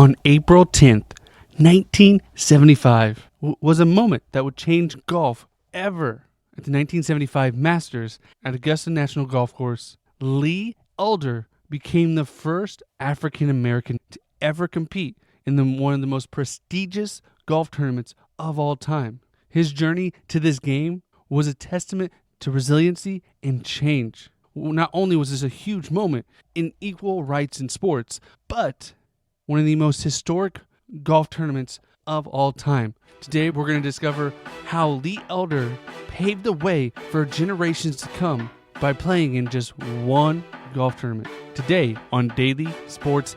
On April 10th, 1975, was a moment that would change golf ever. At the 1975 Masters at Augusta National Golf Course, Lee Elder became the first African American to ever compete in one of the most prestigious golf tournaments of all time. His journey to this game was a testament to resiliency and change. Not only was this a huge moment in equal rights in sports, but one of the most historic golf tournaments of all time. Today, we're going to discover how Lee Elder paved the way for generations to come by playing in just one golf tournament. Today on Daily Sports.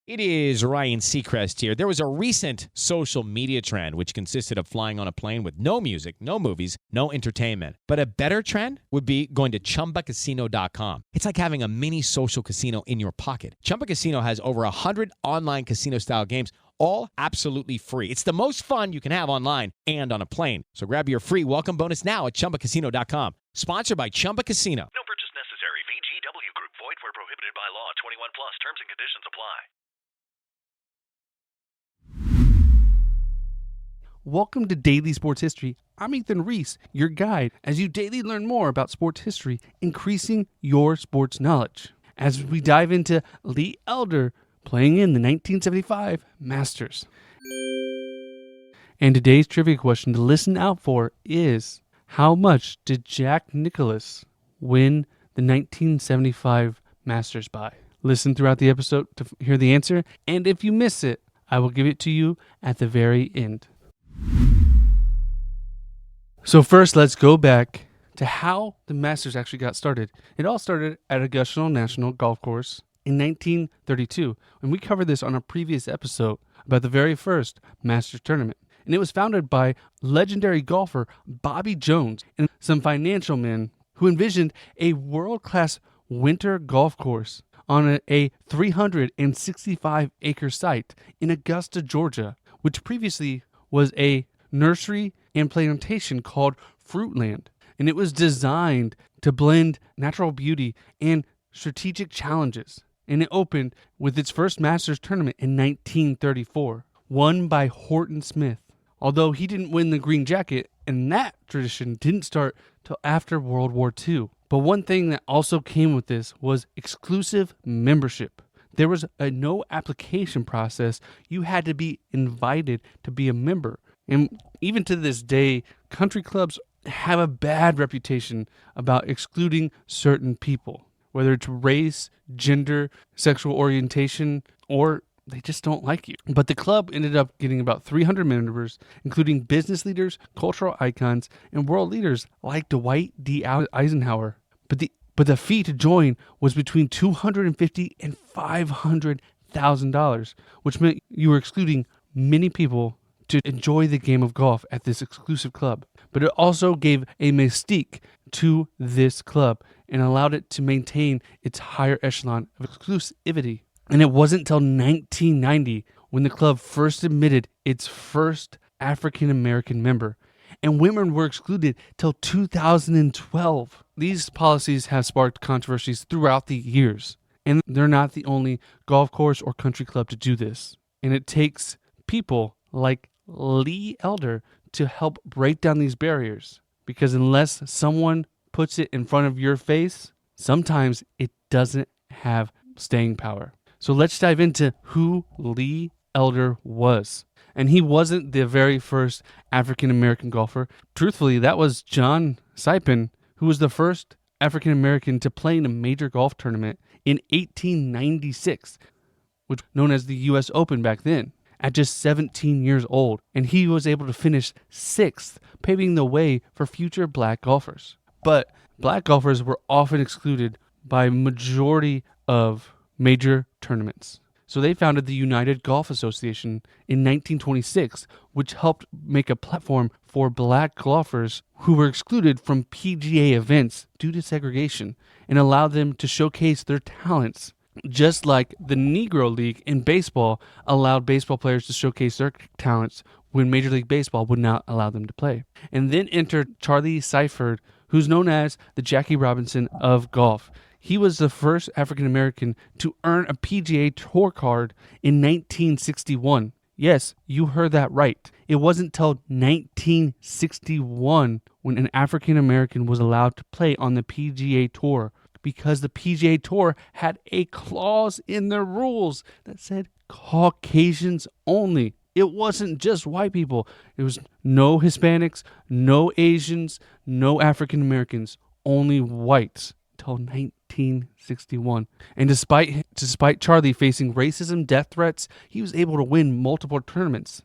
It is Ryan Seacrest here. There was a recent social media trend which consisted of flying on a plane with no music, no movies, no entertainment. But a better trend would be going to ChumbaCasino.com. It's like having a mini social casino in your pocket. Chumba Casino has over 100 online casino-style games, all absolutely free. It's the most fun you can have online and on a plane. So grab your free welcome bonus now at ChumbaCasino.com. Sponsored by Chumba Casino. No purchase necessary. VGW Group. Void where prohibited by law. 21 plus. Terms and conditions apply. Welcome to Daily Sports History. I'm Ethan Reese, your guide, as you daily learn more about sports history, increasing your sports knowledge. As we dive into Lee Elder playing in the 1975 Masters. And today's trivia question to listen out for is, how much did Jack Nicklaus win the 1975 Masters by? Listen throughout the episode to hear the answer, and if you miss it, I will give it to you at the very end. So first, let's go back to how the Masters actually got started. It all started at Augusta National Golf Course in 1932, and we covered this on a previous episode about the very first Masters tournament. And it was founded by legendary golfer Bobby Jones and some financial men who envisioned a world-class winter golf course on a 365-acre site in Augusta, Georgia, which previously was a nursery and plantation called Fruitland. And it was designed to blend natural beauty and strategic challenges. And it opened with its first Masters tournament in 1934, won by Horton Smith. Although he didn't win the green jacket, and that tradition didn't start till after World War II. But one thing that also came with this was exclusive membership. There was a no application process. You had to be invited to be a member. And even to this day, country clubs have a bad reputation about excluding certain people, whether it's race, gender, sexual orientation, or they just don't like you. But the club ended up getting about 300 members, including business leaders, cultural icons, and world leaders like Dwight D. Eisenhower. But the fee to join was between $250,000 and $500,000, which meant you were excluding many people to enjoy the game of golf at this exclusive club. But it also gave a mystique to this club and allowed it to maintain its higher echelon of exclusivity. And it wasn't until 1990 when the club first admitted its first African American member, and women were excluded till 2012. These policies have sparked controversies throughout the years, and they're not the only golf course or country club to do this. And it takes people like Lee Elder to help break down these barriers, because unless someone puts it in front of your face, sometimes it doesn't have staying power. So let's dive into who Lee Elder was. And he wasn't the very first African-American golfer. Truthfully, that was John Saipan, who was the first African-American to play in a major golf tournament in 1896, which was known as the U.S. Open back then, at just 17 years old. And he was able to finish 6th, paving the way for future black golfers. But black golfers were often excluded by majority of major tournaments. So they founded the United Golf Association in 1926, which helped make a platform for black golfers who were excluded from PGA events due to segregation, and allowed them to showcase their talents, just like the Negro League in baseball allowed baseball players to showcase their talents when Major League Baseball would not allow them to play. And then entered Charlie Seifert, who's known as the Jackie Robinson of golf. He was the first African American to earn a PGA Tour card in 1961. Yes, you heard that right. It wasn't until 1961 when an African American was allowed to play on the PGA Tour, because the PGA Tour had a clause in their rules that said Caucasians only. It wasn't just white people. It was no Hispanics, no Asians, no African Americans, only whites until 1961. And despite Charlie facing racism, death threats, he was able to win multiple tournaments,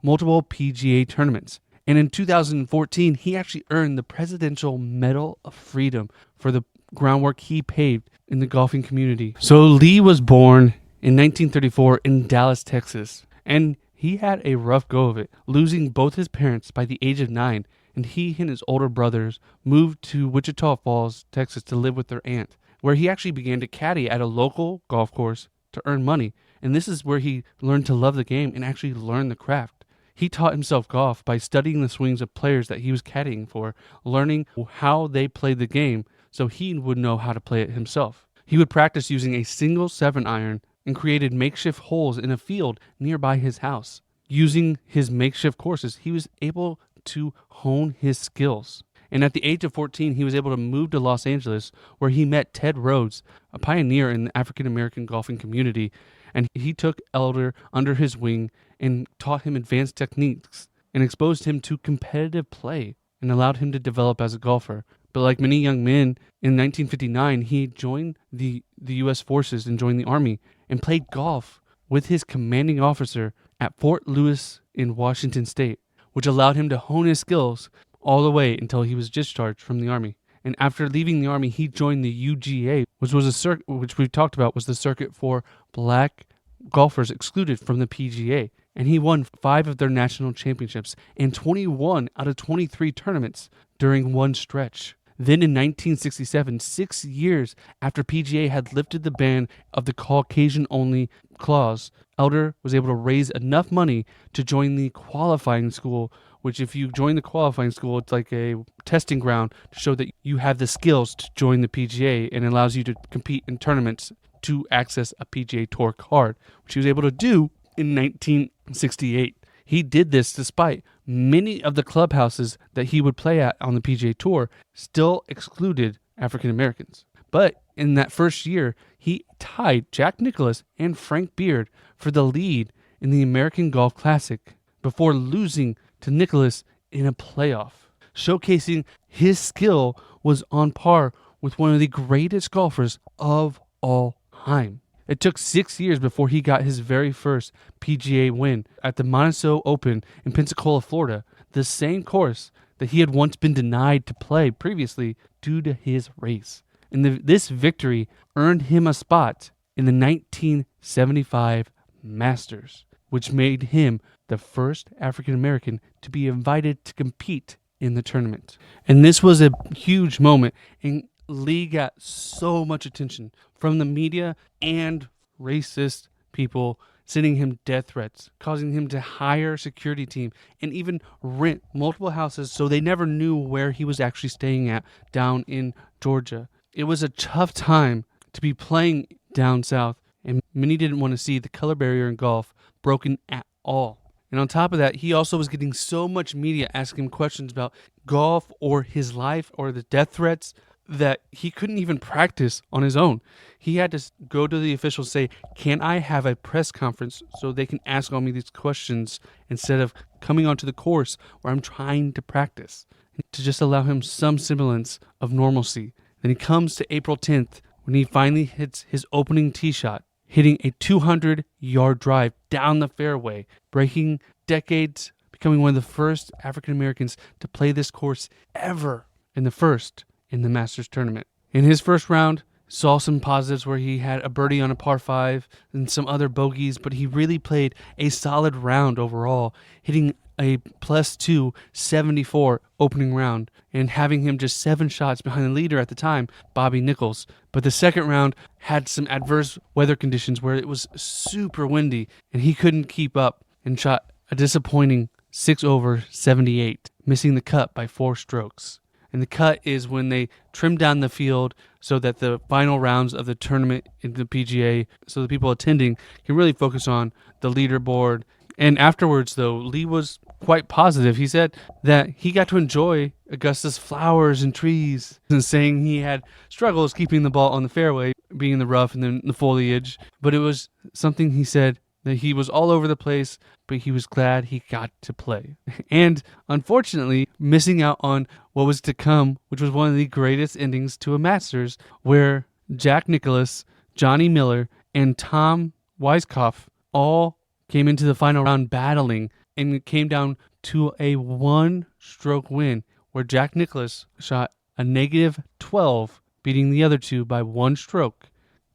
multiple PGA tournaments. And in 2014, he actually earned the Presidential Medal of Freedom for the groundwork he paved in the golfing community. So Lee was born in 1934 in Dallas, Texas, and he had a rough go of it, losing both his parents by the age of 9, and he and his older brothers moved to Wichita Falls, Texas to live with their aunt, where he actually began to caddy at a local golf course to earn money. And this is where he learned to love the game and actually learn the craft. He taught himself golf by studying the swings of players that he was caddying for, learning how they played the game so he would know how to play it himself. He would practice using a single 7-iron and created makeshift holes in a field nearby his house. Using his makeshift courses, he was able to hone his skills. And at the age of 14, he was able to move to Los Angeles, where he met Ted Rhodes, a pioneer in the African-American golfing community, and he took Elder under his wing and taught him advanced techniques and exposed him to competitive play and allowed him to develop as a golfer. But like many young men, in 1959, he joined the U.S. forces and joined the Army and played golf with his commanding officer at Fort Lewis in Washington State, which allowed him to hone his skills all the way until he was discharged from the Army. And after leaving the Army, he joined the UGA, which was a circuit, which we talked about, was the circuit for black golfers excluded from the PGA. And he won 5 of their national championships and 21 out of 23 tournaments during one stretch. Then in 1967, 6 years after PGA had lifted the ban of the Caucasian-only clause, Elder was able to raise enough money to join the qualifying school, which if you join the qualifying school, it's like a testing ground to show that you have the skills to join the PGA and allows you to compete in tournaments to access a PGA Tour card, which he was able to do in 1968. He did this despite many of the clubhouses that he would play at on the PGA Tour still excluded African Americans. But in that first year, he tied Jack Nicklaus and Frank Beard for the lead in the American Golf Classic before losing to Nicklaus in a playoff. Showcasing his skill was on par with one of the greatest golfers of all time. It took 6 years before he got his very first PGA win at the Monaco Open in Pensacola, Florida, the same course that he had once been denied to play previously due to his race. And this victory earned him a spot in the 1975 Masters, which made him the first African American to be invited to compete in the tournament. And this was a huge moment, and Lee got so much attention from the media and racist people sending him death threats, causing him to hire a security team and even rent multiple houses so they never knew where he was actually staying at down in Georgia. It was a tough time to be playing down south, and many didn't want to see the color barrier in golf broken at all. And on top of that, he also was getting so much media asking him questions about golf or his life or the death threats that he couldn't even practice on his own. He had to go to the officials and say, can I have a press conference so they can ask all me these questions instead of coming onto the course where I'm trying to practice, to just allow him some semblance of normalcy. Then he comes to April 10th when he finally hits his opening tee shot, hitting a 200-yard drive down the fairway, breaking decades, becoming one of the first African Americans to play this course ever, and the first in the Masters tournament. In his first round, saw some positives where he had a birdie on a par 5 and some other bogeys, but he really played a solid round overall, hitting a +2 74 opening round and having him just 7 shots behind the leader at the time, Bobby Nicklaus. But the second round had some adverse weather conditions where it was super windy and he couldn't keep up and shot a disappointing 6 over 78, missing the cut by 4 strokes. And the cut is when they trim down the field so that the final rounds of the tournament in the PGA, so the people attending can really focus on the leaderboard. And afterwards, though, Lee was quite positive. He said that he got to enjoy Augusta's flowers and trees, and saying he had struggles keeping the ball on the fairway, being in the rough and then the foliage. But it was something he said that he was all over the place, but he was glad he got to play. And unfortunately, missing out on what was to come, which was one of the greatest endings to a Masters, where Jack Nicklaus, Johnny Miller, and Tom Weiskopf all came into the final round battling, and it came down to a one-stroke win, where Jack Nicklaus shot a -12, beating the other two by one stroke,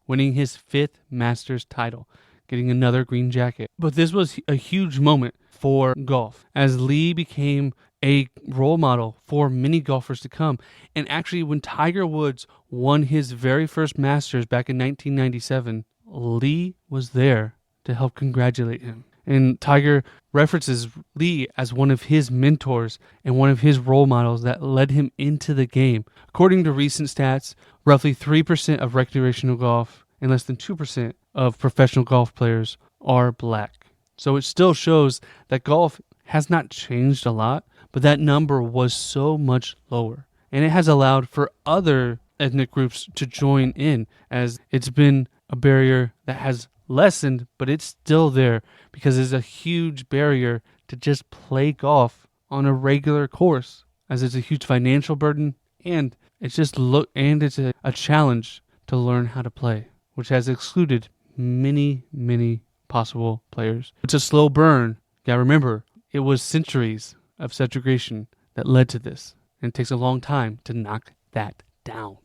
winning his 5th Masters title, getting another green jacket. But this was a huge moment for golf, as Lee became a role model for many golfers to come. And actually, when Tiger Woods won his very first Masters back in 1997, Lee was there to help congratulate him. And Tiger references Lee as one of his mentors and one of his role models that led him into the game. According to recent stats, roughly 3% of recreational golf and less than 2% of professional golf players are black. So it still shows that golf has not changed a lot, but that number was so much lower. And it has allowed for other ethnic groups to join in, as it's been a barrier that has lessened, but it's still there because it's a huge barrier to just play golf on a regular course, as it's a huge financial burden, and it's just it's a challenge to learn how to play, which has excluded many possible players. It's a slow burn. Yeah, remember, it was centuries of segregation that led to this, and it takes a long time to knock that down.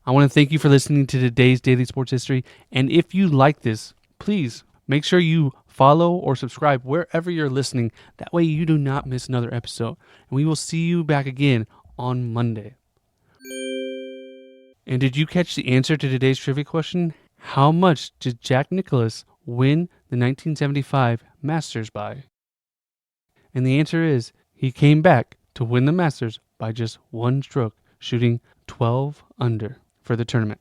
I want to thank you for listening to today's Daily Sports History, and if you like this, please make sure you follow or subscribe wherever you're listening. That way you do not miss another episode, and we will see you back again on Monday. And did you catch the answer to today's trivia question? How much did Jack Nicklaus win the 1975 Masters by? And the answer is, he came back to win the Masters by just one stroke, shooting 12 under for the tournament.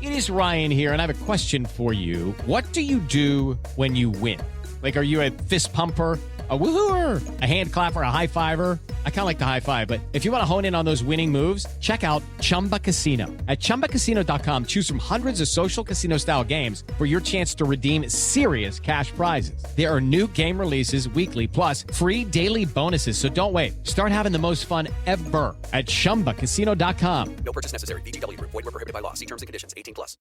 It is Ryan here, and I have a question for you. What do you do when you win? Like, are you a fist pumper, a woohooer, a hand clapper, a high fiver? I kind of like the high five, but if you want to hone in on those winning moves, check out Chumba Casino. At ChumbaCasino.com, choose from hundreds of social casino-style games for your chance to redeem serious cash prizes. There are new game releases weekly, plus free daily bonuses. So don't wait. Start having the most fun ever at ChumbaCasino.com. No purchase necessary. VGW Group. Void where prohibited by law. See terms and conditions. 18+.